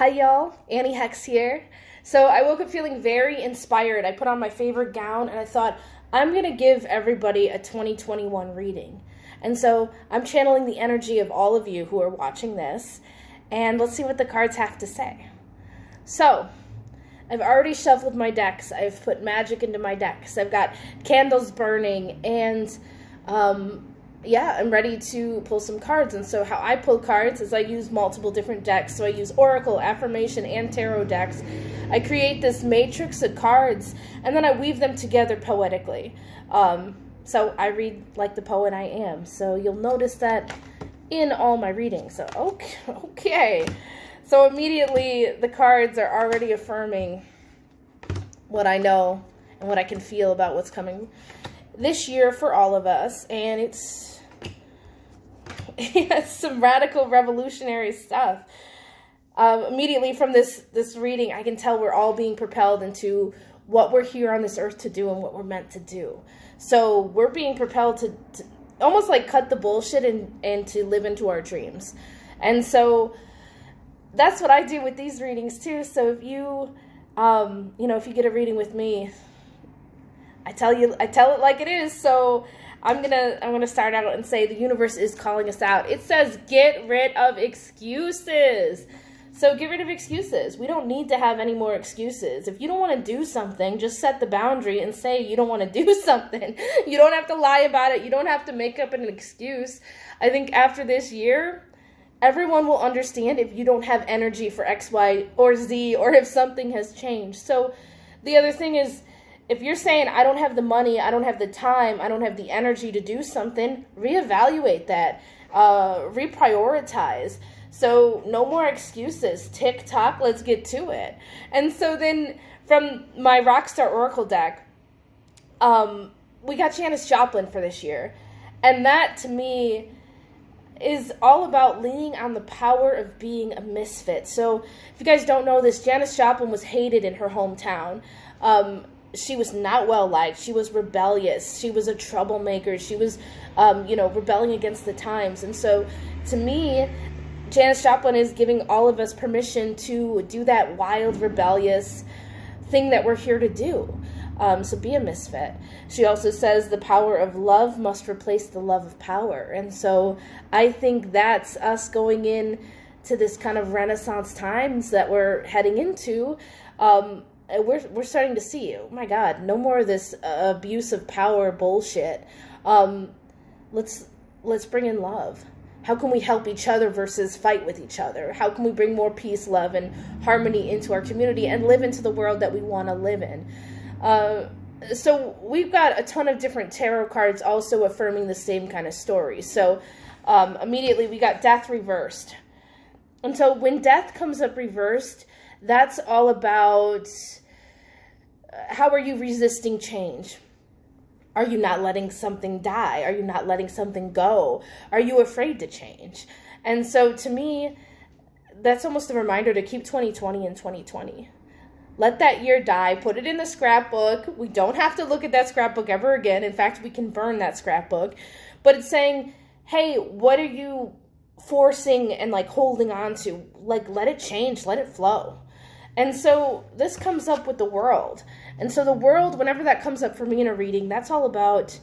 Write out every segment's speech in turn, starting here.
Hi y'all, Annie Hex here. So I woke up feeling very inspired. I put on my favorite gown and I thought, I'm going to give everybody a 2021 reading. And so I'm channeling the energy of all of you who are watching this, and let's see what the cards have to say. So, I've already shuffled my decks. I've put magic into my decks. I've got candles burning, and yeah, I'm ready to pull some cards. And so how I pull cards is I use multiple different decks. So I use Oracle, Affirmation, and Tarot decks. I create this matrix of cards, and then I weave them together poetically. So I read like the poet I am. So you'll notice that in all my readings. So, okay. So immediately the cards are already affirming what I know and what I can feel about what's coming this year for all of us. And it's some radical revolutionary stuff. Immediately from this reading, I can tell we're all being propelled into what we're here on this earth to do and what we're meant to do. So we're being propelled to almost like cut the bullshit and to live into our dreams. And so that's what I do with these readings too. So if you, if you get a reading with me, I tell it like it is. So I'm gonna start out and say the universe is calling us out. It says get rid of excuses. So get rid of excuses. We don't need to have any more excuses. If you don't want to do something, just set the boundary and say you don't want to do something. You don't have to lie about it. You don't have to make up an excuse. I think after this year, everyone will understand if you don't have energy for X, Y, or Z, or if something has changed. So the other thing is, if you're saying, I don't have the money, I don't have the time, I don't have the energy to do something, reevaluate that, reprioritize. So no more excuses. Tick tock, let's get to it. And so then from my Rockstar Oracle deck, we got Janis Joplin for this year. And that to me is all about leaning on the power of being a misfit. So if you guys don't know this, Janis Joplin was hated in her hometown. She was not well liked. She was rebellious. She was a troublemaker. She was, rebelling against the times. And so to me, Janis Joplin is giving all of us permission to do that wild, rebellious thing that we're here to do. So be a misfit. She also says the power of love must replace the love of power. And so I think that's us going in to this kind of Renaissance times that we're heading into. We're starting to see, oh my God, no more of this abuse of power bullshit. Let's bring in love. How can we help each other versus fight with each other? How can we bring more peace, love, and harmony into our community and live into the world that we want to live in? So we've got a ton of different tarot cards also affirming the same kind of story. So immediately we got death reversed. And so when death comes up reversed, that's all about how are you resisting change? Are you not letting something die? Are you not letting something go? Are you afraid to change? And so to me, that's almost a reminder to keep 2020 in 2020. Let that year die. Put it in the scrapbook. We don't have to look at that scrapbook ever again. In fact, we can burn that scrapbook. But it's saying, hey, what are you forcing and holding on to? Let it change. Let it flow. And so this comes up with the world. And so the world, whenever that comes up for me in a reading, that's all about,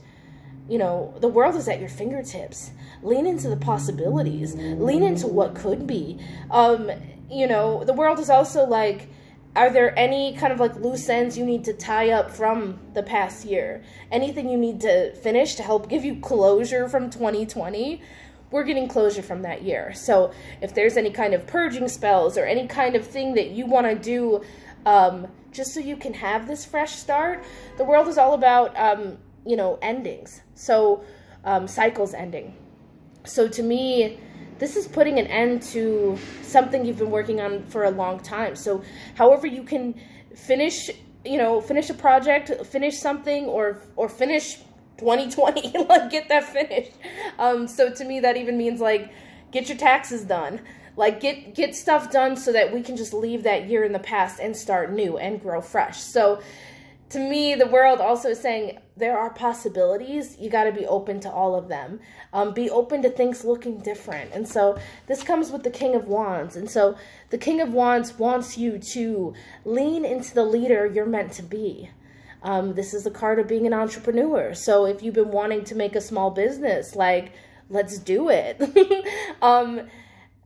the world is at your fingertips. Lean into the possibilities. Lean into what could be. The world is also are there any kind of loose ends you need to tie up from the past year? Anything you need to finish to help give you closure from 2020? We're getting closure from that year. So if there's any kind of purging spells or any kind of thing that you want to do just so you can have this fresh start, the world is all about, endings. So cycles ending. So to me, this is putting an end to something you've been working on for a long time. So however you can finish a project, finish something, or finish 2020, get that finished. So to me, that even means get your taxes done. Get stuff done so that we can just leave that year in the past and start new and grow fresh. So to me, the world also is saying there are possibilities. You got to be open to all of them. Be open to things looking different. And so this comes with the King of Wands. And so the King of Wands wants you to lean into the leader you're meant to be. This is the card of being an entrepreneur. So if you've been wanting to make a small business, like, let's do it.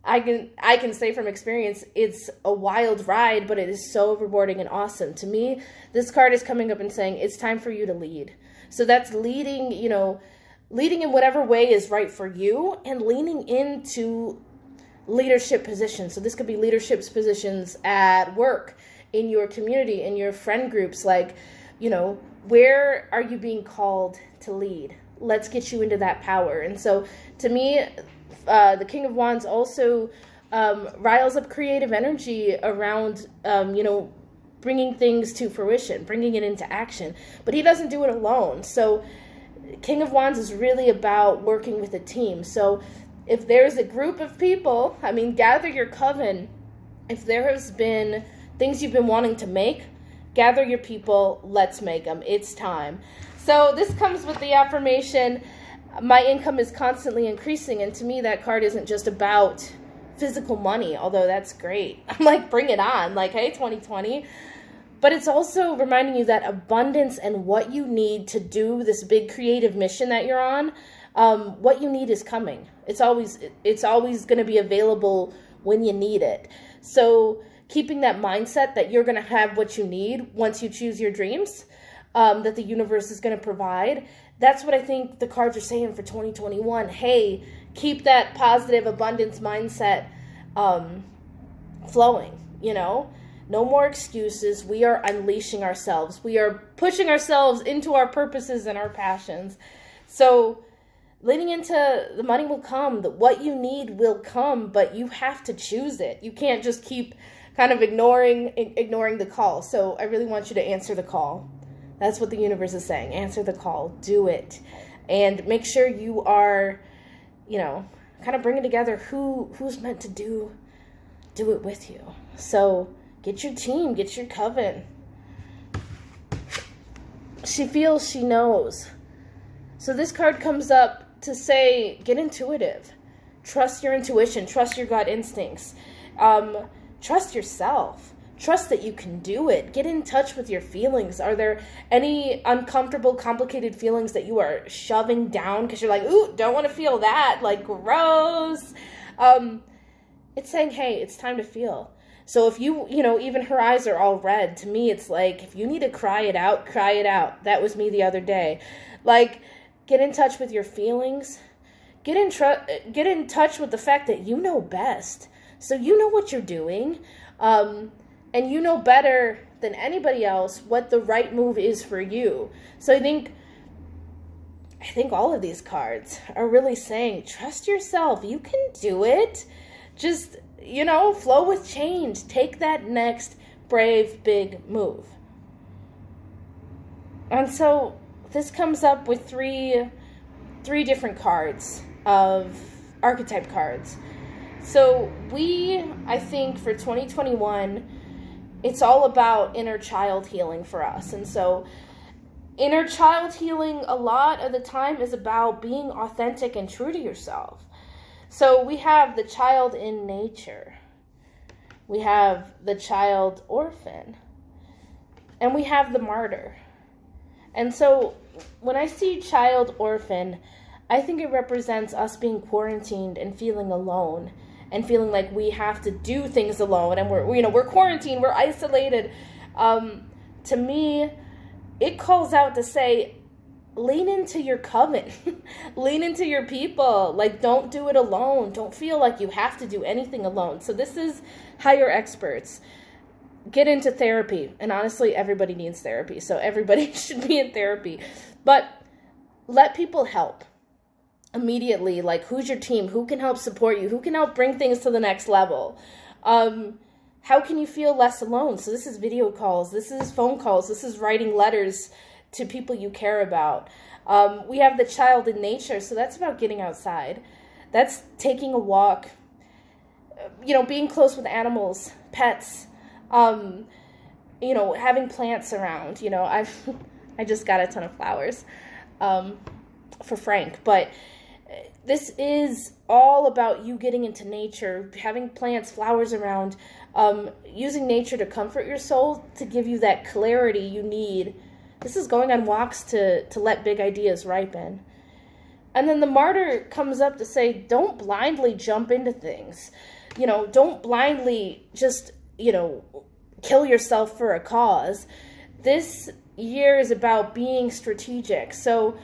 I can say from experience, it's a wild ride, but it is so rewarding and awesome. To me, this card is coming up and saying it's time for you to lead. So that's leading, leading in whatever way is right for you and leaning into leadership positions. So this could be leadership positions at work, in your community, in your friend groups. Like, where are you being called to lead? Let's get you into that power. And so to me, the King of Wands also riles up creative energy around, bringing things to fruition, bringing it into action. But he doesn't do it alone. So King of Wands is really about working with a team. So if there's a group of people, gather your coven. If there has been things you've been wanting to make, gather your people, let's make them. It's time. So this comes with the affirmation, my income is constantly increasing. And to me, that card isn't just about physical money, although that's great. I'm like, bring it on. Like, hey, 2020. But it's also reminding you that abundance and what you need to do this big creative mission that you're on, what you need is coming. It's always going to be available when you need it. So keeping that mindset that you're going to have what you need once you choose your dreams, that the universe is going to provide. That's what I think the cards are saying for 2021. Hey, keep that positive abundance mindset flowing, No more excuses. We are unleashing ourselves. We are pushing ourselves into our purposes and our passions. So leaning into the money will come. What you need will come, but you have to choose it. You can't just keep kind of ignoring the call. So I really want you to answer the call. That's what the universe is saying. Answer the call. Do it. And make sure you are, kind of bringing together who's meant to do it with you. So get your team. Get your coven. She feels, she knows. So this card comes up to say, get intuitive. Trust your intuition. Trust your gut instincts. Trust yourself. Trust that you can do it. Get in touch with your feelings. Are there any uncomfortable, complicated feelings that you are shoving down because you're like, ooh, don't want to feel that, like gross? It's saying, hey, it's time to feel. So if even her eyes are all red, to me it's like, if you need to cry it out, cry it out. That was me the other day. Like, get in touch with your feelings. Get in touch with the fact that you know best. So you know what you're doing. And you know better than anybody else what the right move is for you. So I think all of these cards are really saying, trust yourself. You can do it. Just, flow with change. Take that next brave, big move. And so this comes up with three different cards of archetype cards. So I think for 2021, it's all about inner child healing for us. And so inner child healing a lot of the time is about being authentic and true to yourself. So we have the child in nature. We have the child orphan. And we have the martyr. And so when I see child orphan, I think it represents us being quarantined and feeling alone. And feeling like we have to do things alone, and we're quarantined, we're isolated. To me, it calls out to say, lean into your coven, lean into your people. Like, don't do it alone. Don't feel like you have to do anything alone. So this is hire experts. Get into therapy, and honestly, everybody needs therapy. So everybody should be in therapy, but let people help. Immediately, like, who's your team? Who can help support you? Who can help bring things to the next level? How can you feel less alone? So this is video calls. This is phone calls. This is writing letters to people you care about. We have the child in nature. So that's about getting outside. That's taking a walk, being close with animals, pets, having plants around. I just got a ton of flowers for Frank, but this is all about you getting into nature, having plants, flowers around, using nature to comfort your soul, to give you that clarity you need. This is going on walks to let big ideas ripen. And then the martyr comes up to say, don't blindly jump into things. Don't blindly just, kill yourself for a cause. This year is about being strategic. So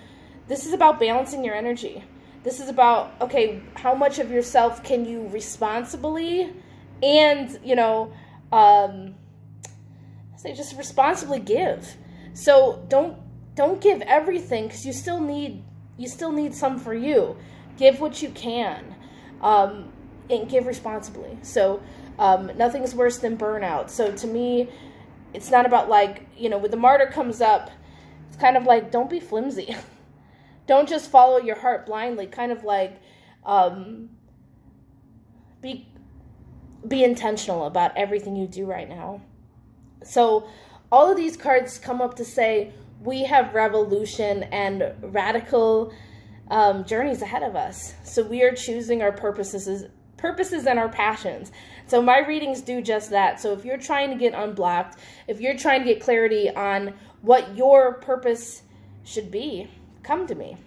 this is about balancing your energy. This is about, okay, how much of yourself can you responsibly and, just responsibly give. So don't give everything, because you still need some for you. Give what you can, and give responsibly. So nothing's worse than burnout. So to me, it's not about when the martyr comes up, it's kind of like, don't be flimsy. Don't just follow your heart blindly. Kind of be intentional about everything you do right now. So all of these cards come up to say we have revolution and radical journeys ahead of us. So we are choosing our purposes and our passions. So my readings do just that. So if you're trying to get unblocked, if you're trying to get clarity on what your purpose should be, come to me.